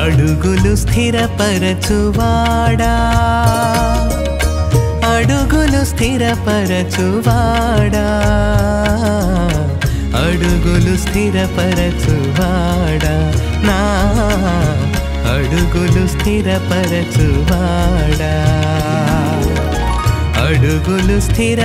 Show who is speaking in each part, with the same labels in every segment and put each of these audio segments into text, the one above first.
Speaker 1: అడుగులు స్థిరపరచువాడా అడుగులు స్థిరపరచువాడా అడుగులు స్థిరపరచువాడా నా అడుగులు స్థిరపరచువాడా అడుగులు స్థిరపరచువాడా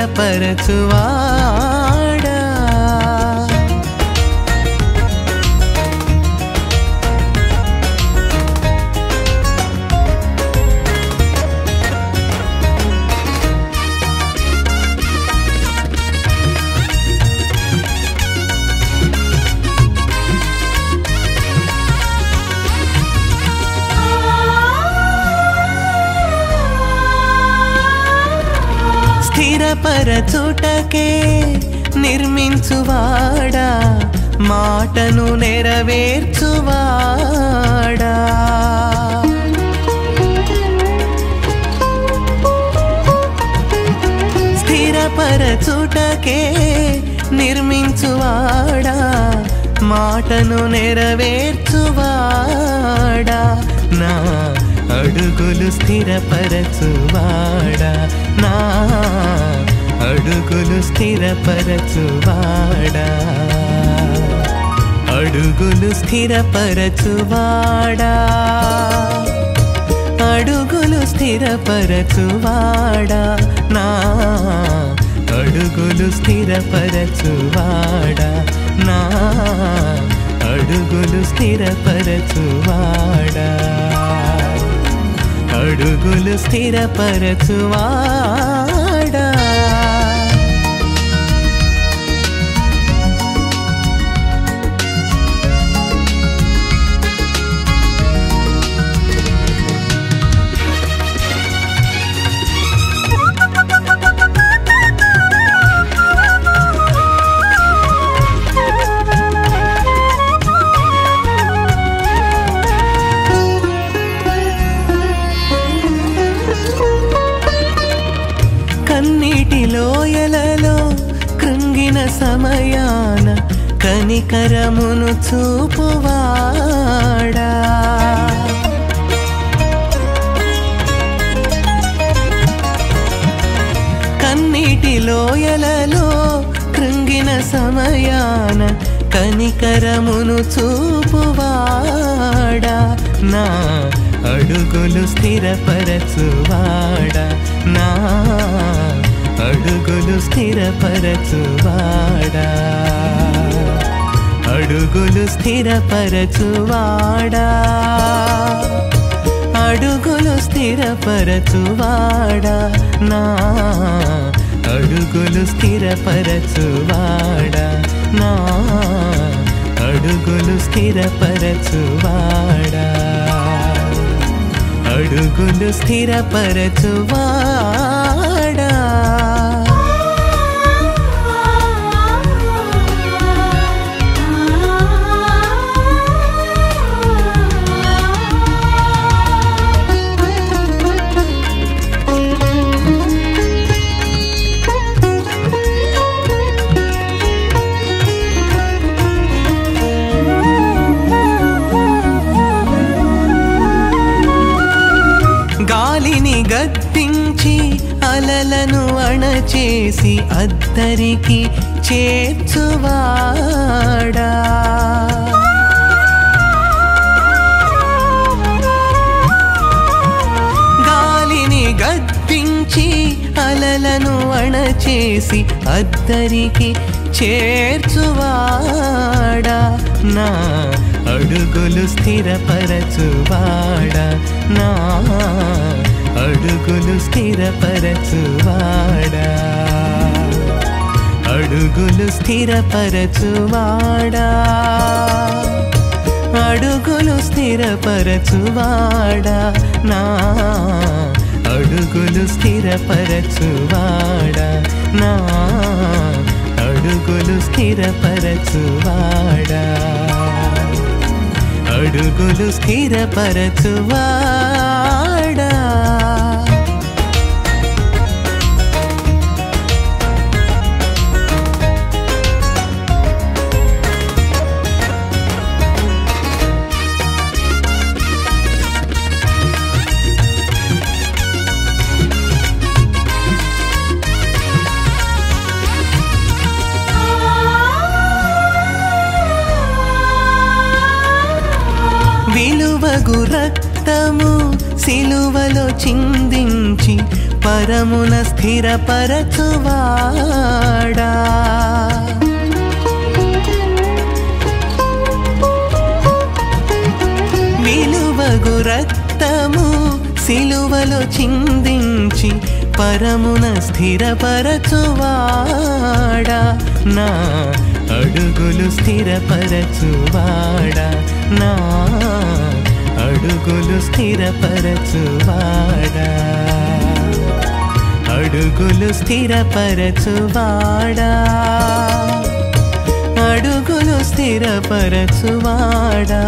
Speaker 1: స్థిరపరచుటకే నిర్మించువాడా మాటను నెరవేర్చువాడా స్థిరపరచుటకే నిర్మించువాడా మాటను నెరవేర్చువాడా నా అడుగులు స్థిరపరచువాడా నా అడుగులు స్థిరపరచువాడా అడుగులు స్థిరపరచువాడా అడుగులు స్థిరపరచువాడా నా అడుగులు స్థిరపరచువాడా నా అడుగులు స్థిరపరచువాడా అడుగులు స్థిరపరచువాడా కన్నీటి లోయలలో కృంగిన సమయాన కనికరమును చూపువాడా కన్నీటి లోయలలో కృంగిన సమయాన కనికరమును చూపువాడా నా అడుగులు స్థిరపరచువాడా నా అడుగులు స్థిరపరచువాడా అడుగులు స్థిరపరచువాడా అడుగులు స్థిరపరచువాడా నా అడుగులు స్థిరపరచువాడా నా అడుగులు స్థిరపరచువాడా అడుగులు స్థిరపరచువాడా గాలిని గద్దించి అలలను అణచేసి అద్దరికి చేర్చువాడా గాలిని గద్దించి అలలను అణచేసి అద్దరికి చేర్చువాడా, నా అడుగులు స్థిరపరచువాడా, నా అడుగులు స్థిరపరచువాడా, అడుగులు స్థిరపరచువాడా, అడుగులు స్థిరపరచువాడా, నా అడుగులు స్థిరపరచువాడా, నా అడుగులు స్థిరపరచువాడా, అడుగులు స్థిరపరచువాడా. విలువగు రక్తము సిలువలో చిందించి పరమున స్థిరపరచువాడా, విలువగు రక్తము సిలువలో చిందించి పరమున స్థిరపరచువాడా, నా అడుగులు స్థిరపరచువాడా, నా అడుగులు స్థిరపరచువాడా, అడుగులు స్థిరపరచువాడా, అడుగులు స్థిరపరచువాడా,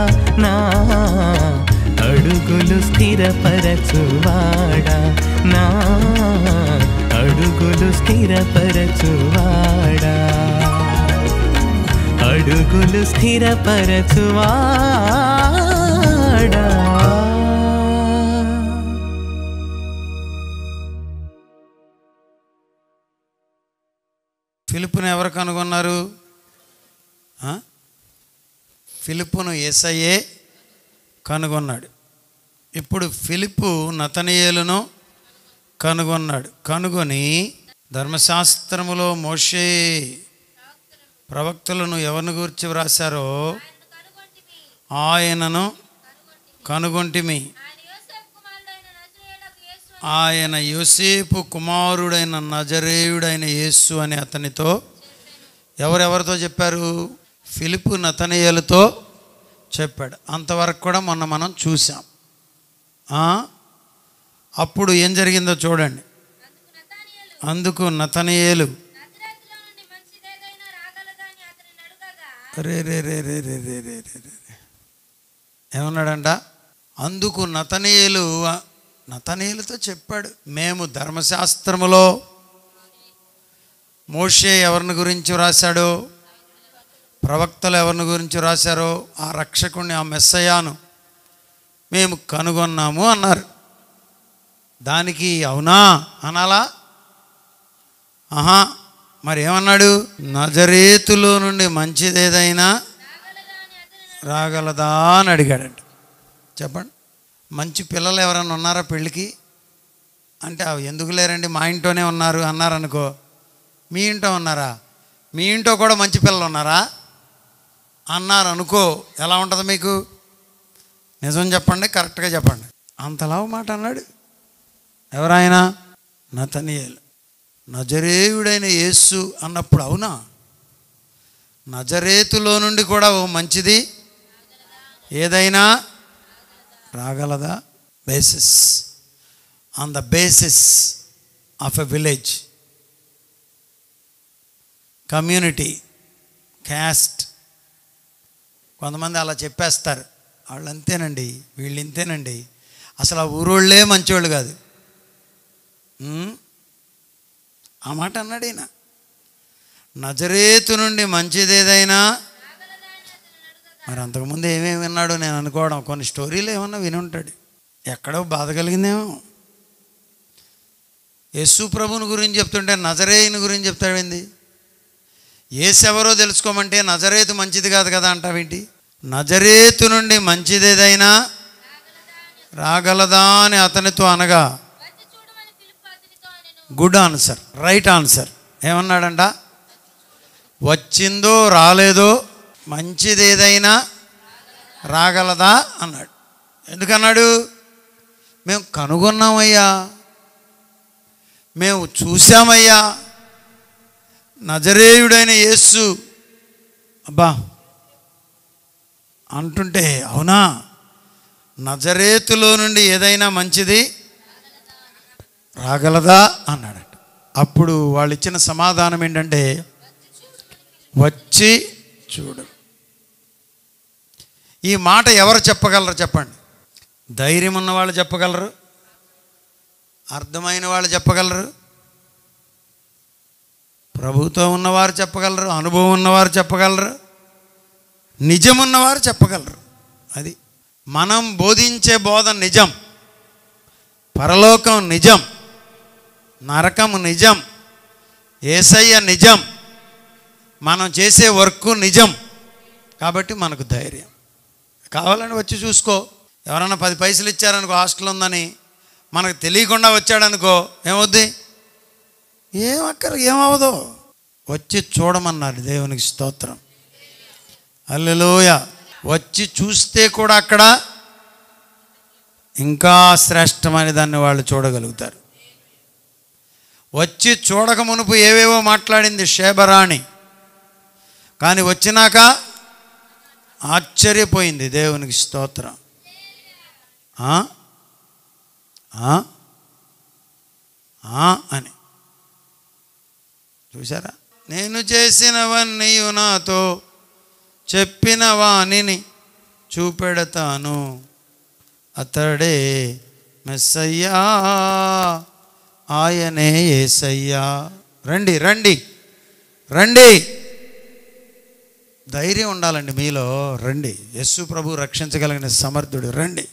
Speaker 1: నా అడుగులు స్థిరపరచువాడా, నా అడుగులు స్థిరపరచువాడా, అడుగులు స్థిరపరచువాడా.
Speaker 2: ఫిలిప్పును ఎవరు కనుగొన్నారు? ఫిలిప్పును యేసయ్యే కనుగొన్నాడు. ఇప్పుడు ఫిలిప్పు నతనయేలును కనుగొన్నాడు. కనుగొని ధర్మశాస్త్రములో మోషే ప్రవక్తలను ఎవరిని గురించి వ్రాసారో ఆయనను కనుగొంటిమి. ఆయన యోసేపు కుమారుడైన నజరేయుడైన యేసు అని అతనితో ఎవరెవరితో చెప్పారు? ఫిలిప్పు నతనయేలుతో చెప్పాడు. అంతవరకు కూడా మొన్న మనం చూసాం. అప్పుడు ఏం జరిగిందో చూడండి. అందుకు నతనయేలు రే రే రే రే రే రే రే రే రే ఏమన్నాడంట? అందుకు నతనయేలుతో చెప్పాడు, మేము ధర్మశాస్త్రములో మోషే ఎవరిని గురించి రాశాడో, ప్రవక్తలు ఎవరిని గురించి రాశారో ఆ రక్షకుడిని, ఆ మెస్సయాను మేము కనుగొన్నాము అన్నారు. దానికి అవునా అనాలా? మరి ఏమన్నాడు? నజరేతులో నుండి మంచిదేదైనా రాగలదా అని అడిగాడంట. చెప్పండి, మంచి పిల్లలు ఎవరన్నా ఉన్నారా పెళ్ళికి అంటే? ఎందుకు లేరండి, మా ఇంట్లోనే ఉన్నారు అన్నారనుకో. మీ ఇంట్లో ఉన్నారా? మీ ఇంట్లో కూడా మంచి పిల్లలు ఉన్నారా అన్నారు అనుకో, ఎలా ఉంటుంది మీకు? నిజం చెప్పండి, కరెక్ట్గా చెప్పండి. అంతలా మాట అన్నాడు. ఎవరాయన? నతనయేలు. నజరేయుడైన యేసు అన్నప్పుడు అవునా, నజరేతులో నుండి కూడా ఓ మంచిది ఏదైనా రాగలదా? Basis, on the basis of a village, community, caste. కొంతమంది అలా చెప్పేస్తారు, వాళ్ళు అంతేనండి, వీళ్ళు ఇంతేనండి, అసలు ఆ ఊరోళ్ళే మంచోళ్ళు కాదు. ఆ మాట అన్నాడు ఈయన. నజరేతు నుండి మంచిదేదైనా. మరి అంతకుముందు ఏమేమి విన్నాడో నేను అనుకోవడం, కొన్ని స్టోరీలు ఏమన్నా విని ఉంటాడు, ఎక్కడో బాధ కలిగిందేమో. యేసు ప్రభుని గురించి చెప్తుంటే నజరేయుని గురించి చెప్తాడేంది? యేసెవరో తెలుసుకోమంటే నజరేతు మంచిది కాదు కదా అంటావేంటి? నజరేతు నుండి మంచిదేదైనా రాగలదా అని అతనితో అనగా, గుడ్ ఆన్సర్, రైట్ ఆన్సర్. ఏమన్నాడంట? వచ్చిందో రాలేదో మంచిదేదైనా రాగలదా అన్నాడు. ఎందుకన్నాడు? మేము కనుగొన్నామయ్యా, మేము చూసామయ్యా, నజరేయుడైన యేసు అబ్బా అంటుంటే అవునా, నజరేతులో నుండి ఏదైనా మంచిది రాగలదా అన్నాడట. అప్పుడు వాళ్ళు ఇచ్చిన సమాధానం ఏంటంటే వచ్చి చూడు. ఈ మాట ఎవరు చెప్పగలరు చెప్పండి? ధైర్యం ఉన్న వాళ్ళు చెప్పగలరు, అర్థమైన వాళ్ళు చెప్పగలరు, ప్రభుతో ఉన్నవారు చెప్పగలరు, అనుభవం ఉన్నవారు చెప్పగలరు, నిజమున్నవారు చెప్పగలరు. అది మనం బోధించే బోధ నిజం, పరలోకం నిజం, నరకం నిజం, యేసయ్య నిజం, మనం చేసే వర్క్ నిజం. కాబట్టి మనకు ధైర్యం. కావాలని వచ్చి చూసుకో. ఎవరన్నా 10 పైసలు ఇచ్చారనుకో, హాస్టల్ ఉందని మనకు తెలియకుండా వచ్చాడనుకో, ఏమవుద్ది? ఏమవ్వదు. వచ్చి చూడమన్నారు. దేవునికి స్తోత్రం, హల్లెలూయా. వచ్చి చూస్తే కూడా అక్కడ ఇంకా శ్రేష్టమైన దాన్ని వాళ్ళు చూడగలుగుతారు. వచ్చి చూడక మునుపు ఏవేవో మాట్లాడింది షేబరాణి, కానీ వచ్చినాక ఆశ్చర్యపోయింది. దేవునికి స్తోత్రం. అని చూసారా? నేను చేసినవన్నీ నాతో చెప్పిన వాణిని చూపెడతాను, అతడే మెస్సయ్యా, ఆయనే యేసయ్యా. రండి రండి రండి, ధైర్యం ఉండాలండి మీలో. రండి, యేసు ప్రభు రక్షించగలిగిన సమర్థుడు. రండి.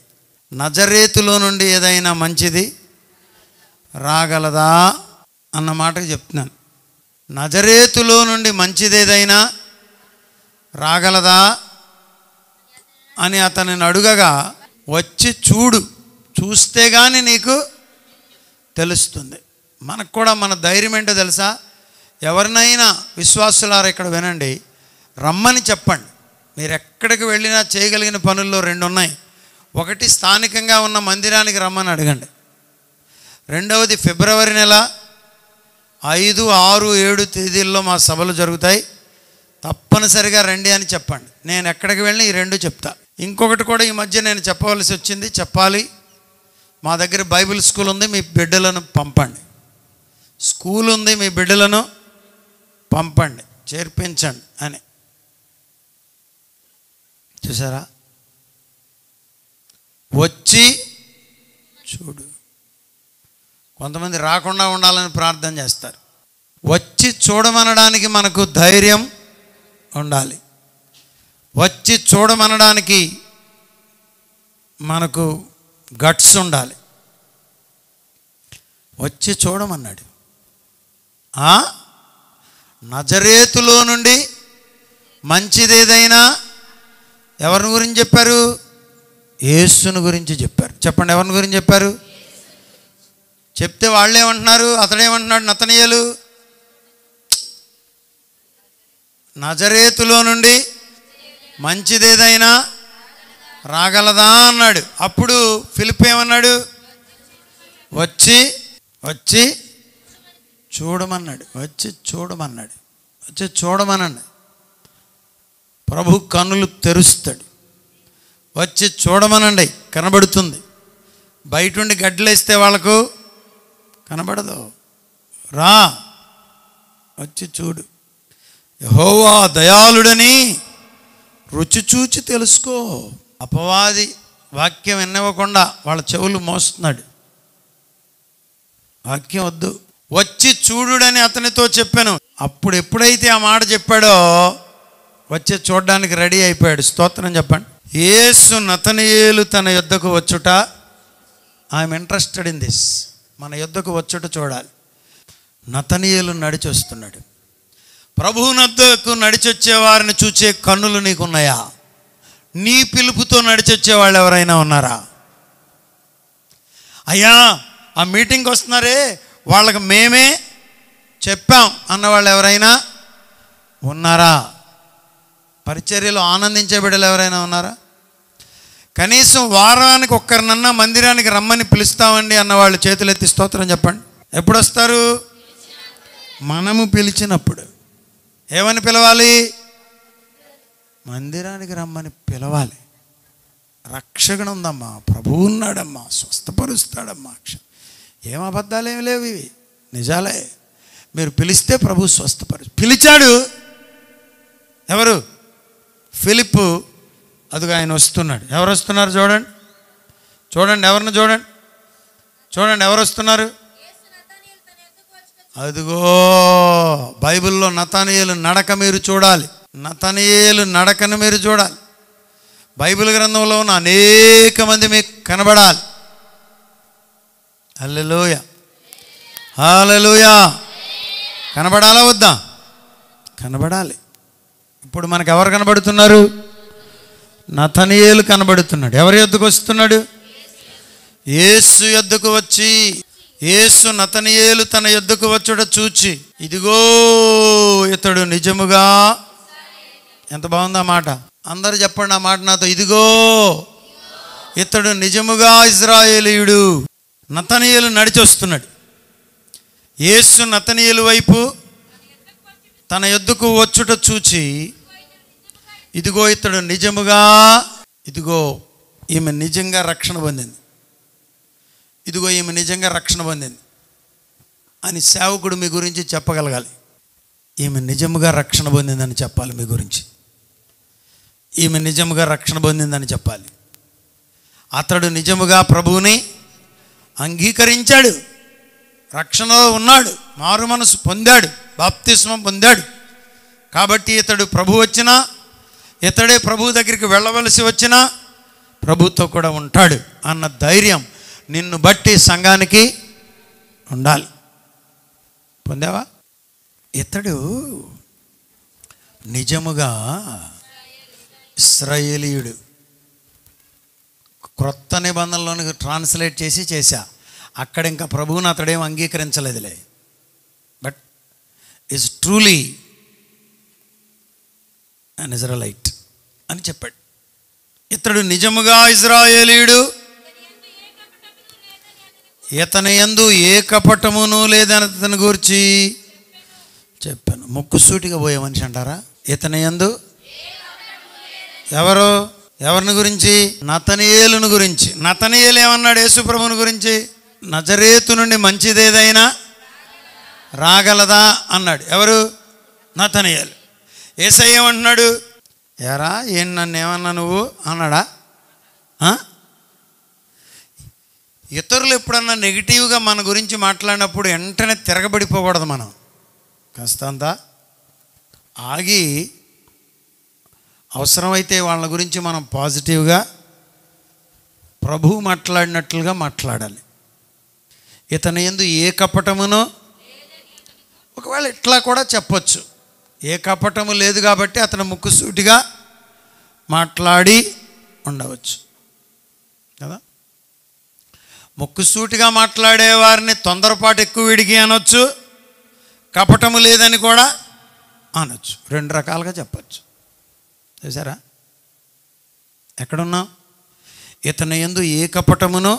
Speaker 2: నజరేతులో నుండి ఏదైనా మంచిది రాగలదా అన్న మాటకి చెప్తున్నాను. నజరేతులో నుండి మంచిది ఏదైనా రాగలదా అని అతనిని అడుగగా, వచ్చి చూడు, చూస్తే కానీ నీకు తెలుస్తుంది. మనకు కూడా మన ధైర్యం ఏంటో తెలుసా? ఎవరినైనా విశ్వాసులారా ఇక్కడ వినండి, రమ్మని చెప్పండి. మీరు ఎక్కడికి వెళ్ళినా చేయగలిగిన పనుల్లో 2 ఉన్నాయి. ఒకటి, స్థానికంగా ఉన్న మందిరానికి రమ్మని అడగండి. రెండవది, ఫిబ్రవరి నెల 5, 6, 7 తేదీల్లో మా సభలు జరుగుతాయి, తప్పనిసరిగా రండి అని చెప్పండి. నేను ఎక్కడికి వెళ్ళినా ఈ 2 చెప్తా. ఇంకొకటి కూడా ఈ మధ్య నేను చెప్పవలసి వచ్చింది, చెప్పాలి. మా దగ్గర బైబిల్ స్కూల్ ఉంది, మీ బిడ్డలను పంపండి. స్కూల్ ఉంది, మీ బిడ్డలను పంపండి, చేర్పించండి అని. చూసారా? వచ్చి చూడు. కొంతమంది రాకుండా ఉండాలని ప్రార్థన చేస్తారు. వచ్చి చూడమనడానికి మనకు ధైర్యం ఉండాలి. వచ్చి చూడమనడానికి మనకు గట్స్ ఉండాలి. వచ్చి చూడమన్నాడు. నజరేతులో నుండి మంచిదేదైనా ఎవరిని గురించి చెప్పారు? యేసుని గురించి చెప్పారు. చెప్పండి, ఎవరిని గురించి చెప్పారు? చెప్తే వాళ్ళు ఏమంటున్నారు? అతడేమంటున్నాడు? నతనయేలు నజరేతులో నుండి మంచిదేదైనా రాగలదా అన్నాడు. అప్పుడు ఫిలిప్ ఏమన్నాడు? వచ్చి వచ్చి చూడమన్నాడు. వచ్చి చూడమన్నాడు. వచ్చి చూడమనండి. ప్రభు కన్నులు తెరుస్తాడు. వచ్చి చూడమనండి, కనబడుతుంది. బయటుండి గడ్డలేస్తే వాళ్ళకు కనబడదు. రా, వచ్చి చూడు. యెహోవా దయాళుడని రుచి చూచి తెలుసుకో. అపవాది వాక్యం వినవ్వకుండా వాళ్ళ చెవులు మోస్తున్నాడు. వాక్యం వద్దు. వచ్చి చూడుడని అతనితో చెప్పాను. అప్పుడు ఎప్పుడైతే ఆ మాట చెప్పాడో వచ్చి చూడడానికి రెడీ అయిపోయాడు. స్తోత్రం చెప్పండి. యేసు నతనయేలు తన యొద్దకు వచ్చుట, ఐఎమ్ ఇంట్రెస్టెడ్ ఇన్ దిస్. మన యొద్దకు వచ్చుట చూడాలి. నతనయేలు నడిచి వస్తున్నాడు. ప్రభువు నద్దకు నడిచొచ్చే వారిని చూచే కన్నులు నీకున్నాయా? నీ పిలుపుతో నడిచొచ్చే వాళ్ళు ఎవరైనా ఉన్నారా? అయ్యా, ఆ మీటింగ్కి వస్తున్నారే వాళ్ళకి మేమే చెప్పాం అన్నవాళ్ళు ఎవరైనా ఉన్నారా? పరిచర్యలో ఆనందించే బిడ్డలు ఎవరైనా ఉన్నారా? కనీసం వారానికి ఒక్కరినన్నా మందిరానికి రమ్మని పిలుస్తామండి అన్నవాళ్ళు చేతులెత్తి స్తోత్రం చెప్పండి. ఎప్పుడు వస్తారు? మనము పిలిచినప్పుడు. ఏమని పిలవాలి? మందిరానికి రమ్మని పిలవాలి. రక్షణ ఉందమ్మా, ప్రభువు ఉన్నాడమ్మా, స్వస్థపరుస్తాడమ్మా. ఏం అబద్ధాలు ఏమి లేవు, ఇవి నిజాలే. మీరు పిలిస్తే ప్రభు పిలిచాడు. ఎవరు? ఫిలిప్పు. అదిగో ఆయన వస్తున్నాడు. ఎవరు వస్తున్నారు? చూడండి చూడండి, ఎవరిని చూడండి, చూడండి ఎవరు వస్తున్నారు. అదిగో బైబిల్లో నతనయేలు నడక మీరు చూడాలి. నతనయేలు నడకను మీరు చూడాలి. బైబిల్ గ్రంథంలో ఉన్న అనేక మంది మీకు కనబడాలి. హల్లెలూయా, హల్లెలూయా. కనబడాలా వద్దా? కనబడాలి. ఇప్పుడు మనకు ఎవరు కనబడుతున్నారు? నతనయేలు కనబడుతున్నాడు. ఎవరి యొద్దకు వస్తున్నాడు? యేసు యొద్దకు వచ్చి, యేసు నతనయేలు తన యొద్దకు వచ్చుట చూచి, ఇదిగో ఇతడు నిజముగా. ఎంత బాగుంది ఆ మాట. అందరూ చెప్పండి ఆ మాట నాతో. ఇదిగో ఇతడు నిజముగా ఇశ్రాయేలీయుడు. నతనయేలు నడిచి వస్తున్నాడు. యేసు నతనయేలు వైపు తన యొద్దకు వచ్చుట చూచి, ఇదిగో ఇతడు నిజముగా, ఇదిగో ఈమె నిజంగా రక్షణ పొందింది, ఇదిగో ఈమె నిజంగా రక్షణ పొందింది అని సేవకుడు మీ గురించి చెప్పగలగాలి. ఈమె నిజముగా రక్షణ పొందిందని చెప్పాలి మీ గురించి. ఈమె నిజముగా రక్షణ పొందిందని చెప్పాలి. అతడు నిజముగా ప్రభువుని అంగీకరించాడు, రక్షణలో ఉన్నాడు, మారు మనసు పొందాడు, బాప్తిస్మం పొందాడు. కాబట్టి ఇతడు ప్రభు వచ్చినా, ఇతడే ప్రభు దగ్గరికి వెళ్ళవలసి వచ్చినా ప్రభుతో కూడా ఉంటాడు అన్న ధైర్యం నిన్ను బట్టి సంఘానికి ఉండాలి. పొందావా? ఇతడు నిజముగా ఇశ్రాయేలీయుడు. క్రొత్త నిబంధనలోనికి ట్రాన్స్లేట్ చేశా. అక్కడ ఇంకా ప్రభువుని అతడేం అంగీకరించలేదులే. బట్ ఈజ్ ట్రూలీ అన్ ఇజ్రాయెలైట్ అని చెప్పాడు. ఇతడు నిజముగా ఇశ్రాయేలీయుడు, ఇతని యందు ఏ కపటమును లేదని అతని గురించి చెప్పాను. ముక్కుసూటిగా పోయే మనిషి అంటారా? ఇతని యందు ఎవరిని గురించి? నతనయేలును గురించి. నతనయేలు ఏమన్నాడు యేసు ప్రభువుని గురించి? నజరేతు నుండి మంచిదేదైనా రాగలదా అన్నాడు. ఎవరు? నతనయేలు. యేసయ్య ఏమంటున్నాడు? ఏరా ఏం నన్ను ఏమన్నా నువ్వు అన్నాడా? ఇతరులు ఎప్పుడన్నా నెగిటివ్గా మన గురించి మాట్లాడినప్పుడు వెంటనే తిరగబడిపోకూడదు. మనం కాస్తంత ఆగి అవసరమైతే వాళ్ళ గురించి మనం పాజిటివ్గా ప్రభువు మాట్లాడినట్లుగా మాట్లాడాలి. ఇతని యందు ఏ కపటమునో, ఒకవేళ ఇట్లా కూడా చెప్పొచ్చు, ఏ కపటము లేదు కాబట్టి అతను ముక్కుసూటిగా మాట్లాడి ఉండవచ్చు కదా. ముక్కుసూటిగా మాట్లాడే వారిని తొందరపాటు ఎక్కువ విడిగి అనొచ్చు, కపటము లేదని కూడా అనొచ్చు. రెండు రకాలుగా చెప్పచ్చు. చూసారా? ఎక్కడున్నాం? ఇతని యందు ఏ కపటమునో.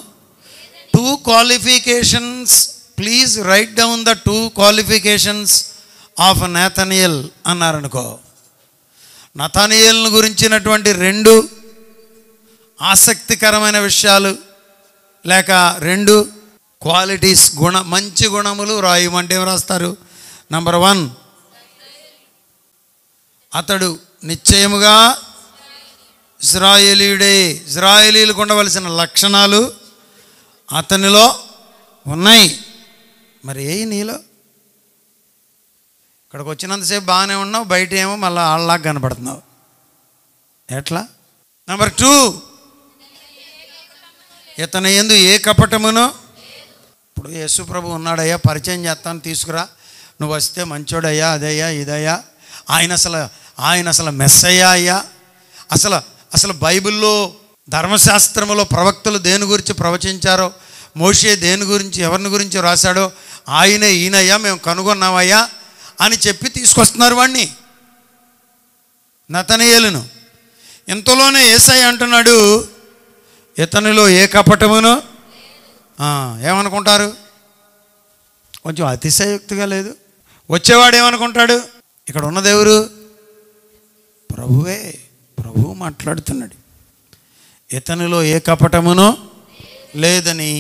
Speaker 2: 2 qualifications. Please write down the 2 qualifications of Nathanael అన్నారనుకో. నతనయేలును గురించినటువంటి 2 ఆసక్తికరమైన విషయాలు, లేక 2 క్వాలిటీస్, మంచి గుణములు రాయమంటే ఏం రాస్తారు? నంబర్ 1, అతడు నిశ్చయముగా ఇశ్రాయేలీయుడే. ఇశ్రాయేలీయులకు ఉండవలసిన లక్షణాలు అతనిలో ఉన్నాయి. మరి ఏ నీలో? ఇక్కడికి వచ్చినంతసేపు బాగానే ఉన్నావు, బయట ఏమో మళ్ళీ ఆళ్ళలాగా కనపడుతున్నావు. ఎట్లా? నంబర్ 2, ఇతని యందు ఏ కపటమునో. ఇప్పుడు యేసు ప్రభు ఉన్నాడయ్యా, పరిచయం చేస్తాను, తీసుకురా, నువ్వు వస్తే మంచోడయ్యా, అదయ్యా ఇదయ్యా, ఆయన అసలు మెస్సయ్యా అయ్యా. అసలు బైబిల్లో ధర్మశాస్త్రంలో ప్రవక్తలు దేని గురించి ప్రవచించారో, మోషే దేని గురించి ఎవరిని గురించి రాశాడో ఆయనే ఈయనయ్యా, మేము కనుగొన్నామయ్యా అని చెప్పి తీసుకొస్తున్నారు వాడిని. నతనయేలును. ఇంతలోనే యేసయ్య అంటున్నాడు, ఇతనిలో ఏ కపటమును. ఏమనుకుంటారు? కొంచెం అతిశయోక్తిగా లేదు? వచ్చేవాడు ఏమనుకుంటాడు? ఇక్కడ ఉన్నది ఎవరు? ప్రభువే. ప్రభువు మాట్లాడుతున్నాడు. ఇతనిలో ఏ కపటమునో లేదని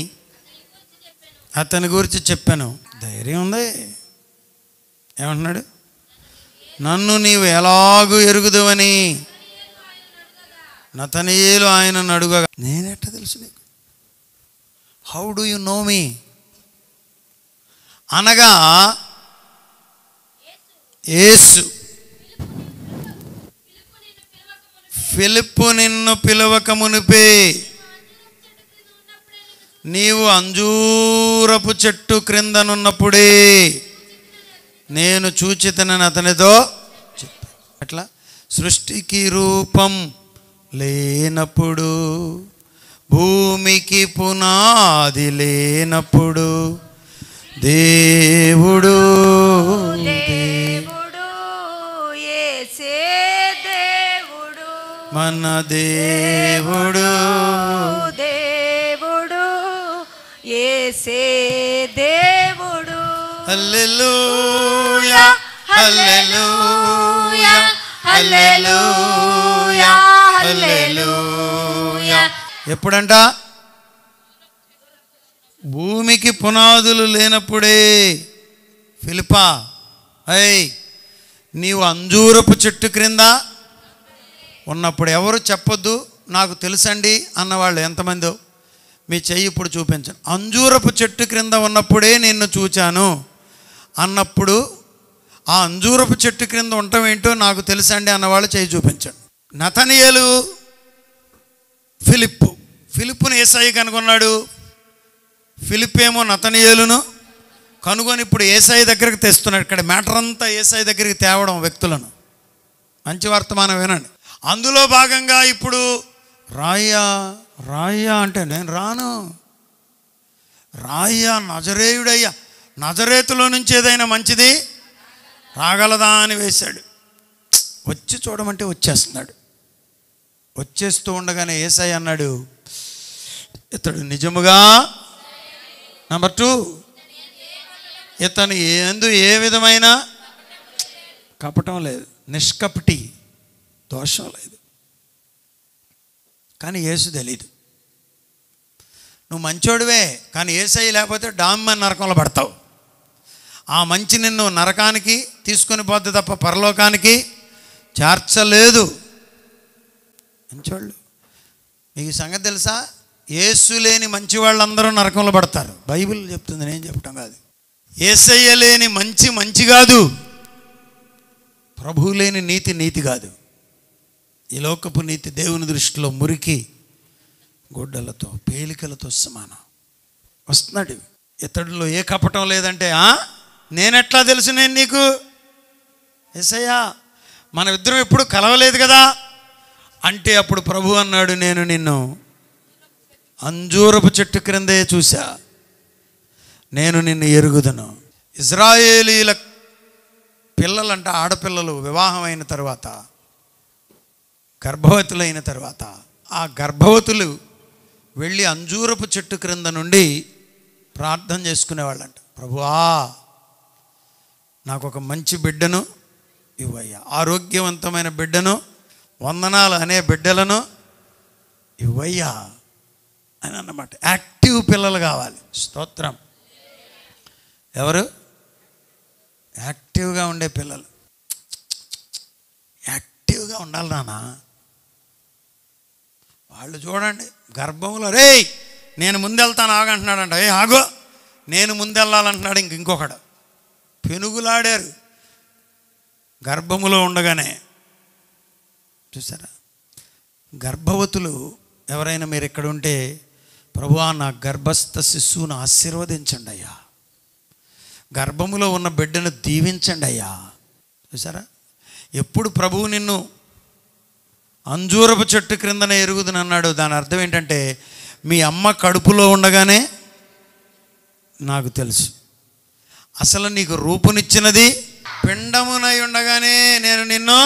Speaker 2: అతని గురించి చెప్పాను. ధైర్యం ఉంది. ఏమంటున్నాడు? నన్ను నీవు ఎలాగూ ఎరుగుదువని నతనయేలు ఆయనను అడుగగా, నేనెట్ట తెలుసు నీకు? హౌ డు యు నో మీ అనగా, యేసు ఫిలిప్పు నిన్ను పిలవక మునిపే నీవు అంజూరపు చెట్టు క్రిందనున్నప్పుడే నేను చూచితనని అతనితో చెప్పాను. అట్లా సృష్టికి రూపం లేనప్పుడు, భూమికి పునాది లేనప్పుడు దేవుడు
Speaker 3: యేసే దేవుడు,
Speaker 2: మన దేవుడు
Speaker 3: యేసే దేవుడు.
Speaker 2: హల్లెలూయా హల్లెలూయా
Speaker 3: హల్లెలూయా హల్లెలూయా.
Speaker 2: ఎప్పుడంట? భూమికి పునాదులు లేనప్పుడే. ఫిలిప్పా, నీవు అంజూరపు చెట్టు క్రింద ఉన్నప్పుడు. ఎవరు చెప్పొద్దు నాకు తెలుసండి అన్నవాళ్ళు ఎంతమందో మీ చెయ్యి ఇప్పుడు చూపించండి. అంజూరపు చెట్టు క్రింద ఉన్నప్పుడే నిన్ను చూచాను అన్నప్పుడు ఆ అంజూరపు చెట్టు క్రింద ఉండటం ఏంటో నాకు తెలుసండి అన్నవాళ్ళు చెయ్యి చూపించండి. నతనయేలు ఫిలిప్పుని యేసయ్య కనుగొన్నాడు. ఫిలిప్ ఏమో నతనయేలును కనుగొని ఇప్పుడు యేసయ్య దగ్గరికి తెస్తున్నాడు. ఇక్కడ మ్యాటర్ అంతా యేసయ్య దగ్గరికి తేవడం వ్యక్తులను. మంచి వర్తమానం వినండి. అందులో భాగంగా ఇప్పుడు రాయ్యా అంటే నేను రాను. రాయ్యా నజరేయుడయ్యా, నజరేతులో నుంచి ఏదైనా మంచిది రాగలదా అని వేశాడు. వచ్చి చూడమంటే వచ్చేస్తున్నాడు. వచ్చేస్తూ ఉండగానే యేసయ్య అన్నాడు, ఇతడు నిజముగా. నెంబర్ 2, ఇతను యందు ఏ విధమైన కపటం లేదు, నిష్కపటి, దోషం లేదు. కానీ యేసు తెలీదు. నువ్వు మంచోడివే, కానీ యేసయ్య లేకపోతే డామ్మని నరకంలో పడతావు. ఆ మంచి నిన్ను నరకానికి తీసుకొని పోద్ది తప్ప పరలోకానికి చేర్చలేదు. మంచివాళ్ళు, మీకు సంగతి తెలుసా? యేసు లేని మంచి వాళ్ళందరూ నరకంలో పడతారు. బైబిల్ చెప్తుంది, నేను చెప్పటం కాదు. యేసయ్య లేని మంచి కాదు, ప్రభువు లేని నీతి కాదు. ఈ లోకపు నీతి దేవుని దృష్టిలో మురికి గుడ్డలతో పేలికలతో సమానం. వస్తున్నాడు. ఇతడిలో ఏ కపటం లేదంటే, నేనెట్లా తెలుసు నేను నీకు? యేసయ్యా మన ఇద్దరం ఎప్పుడు కలవలేదు కదా అంటే అప్పుడు ప్రభు అన్నాడు, నేను నిన్ను అంజూరపు చెట్టు క్రిందే చూసా, నేను నిన్ను ఎరుగుదును. ఇజ్రాయేలీల పిల్లలంట, ఆడపిల్లలు వివాహమైన తర్వాత, గర్భవతులైన తర్వాత, ఆ గర్భవతులు వెళ్ళి అంజూరపు చెట్టు క్రింద నుండి ప్రార్థన చేసుకునేవాళ్ళంట. ప్రభువా నాకు ఒక మంచి బిడ్డను ఇవ్వయ్యా, ఆరోగ్యవంతమైన బిడ్డను, వందనాలు అనే బిడ్డలను ఇవ్వయ్యా అని అన్నమాట. యాక్టివ్ పిల్లలు కావాలి. స్తోత్రం. ఎవరు? యాక్టివ్గా ఉండే పిల్లలు. యాక్టివ్గా ఉండాలి నాన్న. వాళ్ళు చూడండి గర్భంలో, నేను ముందెళ్తాను ఆగంటున్నాడంట. ఆగో నేను ముందెళ్ళాలంటున్నాడు. ఇంకొకడు పెనుగులాడారు గర్భములో ఉండగానే. చూసారా? గర్భవతులు ఎవరైనా మీరు ఇక్కడ ఉంటే, ప్రభువా నా గర్భస్థ శిశువును ఆశీర్వదించండి అయ్యా, గర్భములో ఉన్న బిడ్డను దీవించండి అయ్యా. చూసారా? ఎప్పుడు ప్రభువు నిన్ను అంజూరపు చెట్టు క్రిందనే ఎరుగుదని అన్నాడు, దాని అర్థం ఏంటంటే మీ అమ్మ కడుపులో ఉండగానే నాకు తెలుసు. అసలు నీకు రూపునిచ్చినది పిండమునై ఉండగానే నేను నిన్ను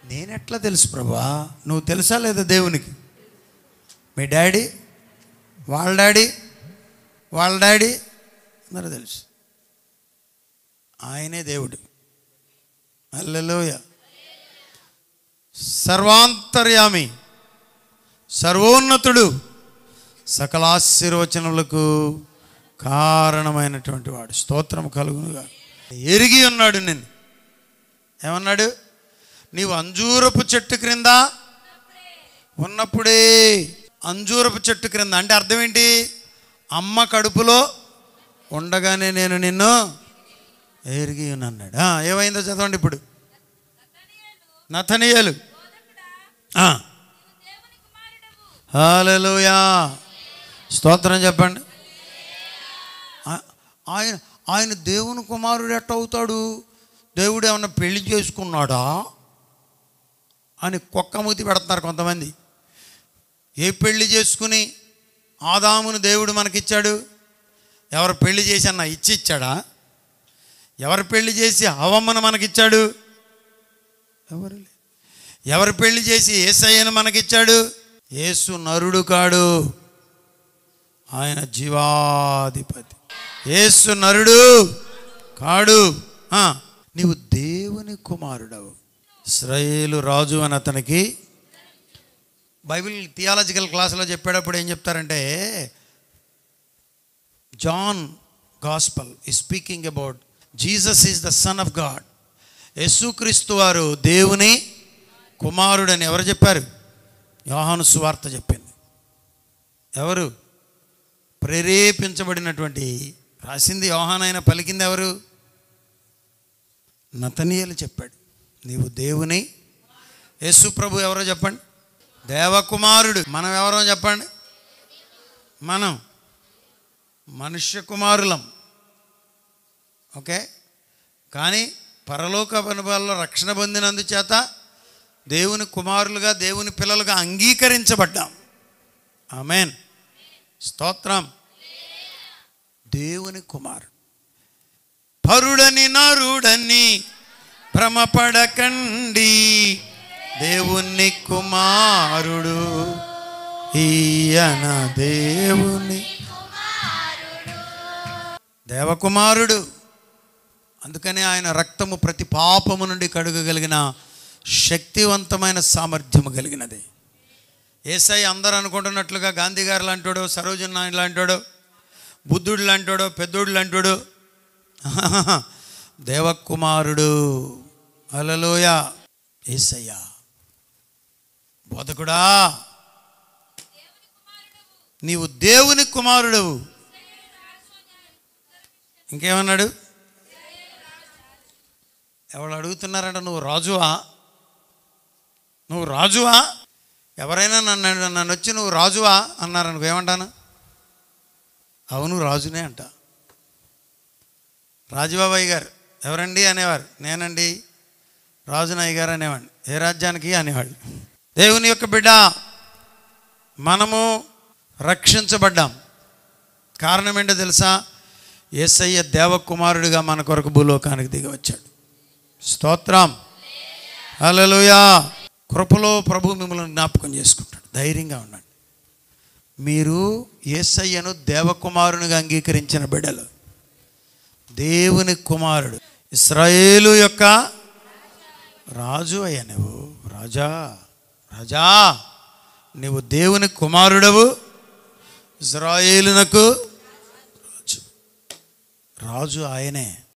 Speaker 2: నేనెట్లా తెలుసు ప్రభా? నువ్వు తెలుసా లేదా దేవునికి? మీ డాడీ, వాళ్ళ డాడీ అందరూ తెలుసు. ఆయనే దేవుడు. హల్లెలూయా. సర్వాంతర్యామి, సర్వోన్నతుడు, సకల ఆశీర్వచనములకు కారణమైనటువంటి వాడు. స్తోత్రం కలుగునుగా. ఎరిగి ఉన్నాడు నిన్ను. ఏమన్నాడు? నీవు అంజూరపు చెట్టు క్రింద ఉన్నప్పుడే. అంజూరపు చెట్టు క్రింద అంటే అర్థం ఏంటి? అమ్మ కడుపులో ఉండగానే నేను నిన్ను ఎరిగి ఉన్నాడు. ఏమైందో చదవండి ఇప్పుడు. నతనీయేలు, హల్లెలూయా, స్తోత్రం చెప్పండి. ఆయన దేవుని కుమారుడు ఎట్ట అవుతాడు? దేవుడు ఏమన్నా పెళ్లి చేసుకున్నాడా అని కుక్కమూతి పెడుతున్నారు కొంతమంది. ఏ పెళ్లి చేసుకుని ఆదామును దేవుడు మనకిచ్చాడు? ఎవరు పెళ్లి చేసి అన్న ఇచ్చాడా? ఎవరు పెళ్లి చేసి హవ్వమ్మను మనకిచ్చాడు? ఎవరు? ఎవరు పెళ్లి చేసి యేసయ్యను మనకిచ్చాడు? యేసు నరుడు కాడు, ఆయన జీవాధిపతి. యేసు నరుడు కాడు. నీవు దేవుని కుమారుడవు. ఇశ్రాయేలు రాజు అని అతనికి బైబిల్ థియాలజికల్ క్లాసులో చెప్పేటప్పుడు ఏం చెప్తారంటే, John gospel is speaking about Jesus is the son of God. యేసుక్రీస్తు వారు దేవుని కుమారుడని ఎవరు చెప్పారు? యోహాను సువార్త చెప్పింది. ఎవరు? ప్రేరేపించబడినటువంటి, రాసింది యోహాను, అయినా పలికింది ఎవరు? నతనీయేలు చెప్పాడు, నీవు దేవుని. యేసు ప్రభు ఎవరో చెప్పండి? దేవకుమారుడు. మనం ఎవరో చెప్పండి? మనం మనుష్య కుమారులం. ఓకే, కానీ పరలోక అనుభవాల్లో రక్షణ పొందినందుచేత దేవుని కుమారులుగా, దేవుని పిల్లలుగా అంగీకరించబడ్డాం. ఆమేన్, స్తోత్రం. దేవుని కుమారుడు. పరుడని నరుడని భ్రమపడకండి, దేవుని కుమారుడు ఈయన, దేవుని దేవకుమారుడు. అందుకని ఆయన రక్తము ప్రతి పాపము నుండి కడుగగలిగిన శక్తివంతమైన సామర్థ్యము కలిగినది. యేసయ్య అందరూ అనుకుంటున్నట్లుగా గాంధీ గారు లాంటాడో, సరోజిని నాయుడు లాంటాడో, బుద్ధుడు లాంటాడో, పెద్దోడు లాంటాడో. దేవకుమారుడు. హల్లెలూయా. యేసయ్య బోధకుడా, నీవు దేవుని కుమారుడవు. ఇంకేమన్నాడు? ఎవరు అడుగుతున్నారంట, నువ్వు రాజువా? నువ్వు రాజువా? ఎవరైనా నన్ను వచ్చి నువ్వు రాజువా అన్నారు, నువ్వేమంటాను? అవును రాజునే అంట. రాజుబాబాయ్ గారు ఎవరండి అనేవారు. నేనండి రాజునయ్య గారు అనేవాడిని. ఏ రాజ్యానికి అనేవాడు. దేవుని యొక్క బిడ్డ, మనము రక్షించబడ్డాం. కారణం ఏంటో తెలుసా? యేసయ్య దేవకుమారుడిగా మన కొరకు భూలోకానికి దిగి వచ్చాడు. స్తోత్రం, హల్లెలూయా. కృపలో ప్రభు మిమ్మల్ని జ్ఞాపకం చేసుకుంటాడు. ధైర్యంగా ఉండండి. మీరు యేసయ్యను దేవకుమారునిగా అంగీకరించిన బిడ్డలు. దేవుని కుమారుడు, ఇశ్రాయేలు యొక్క రాజు అయ్యా. నువ్వు రాజా, రాజా, నువ్వు దేవుని కుమారుడవు, ఇశ్రాయేలునకు రాజు. రాజు ఆయనే.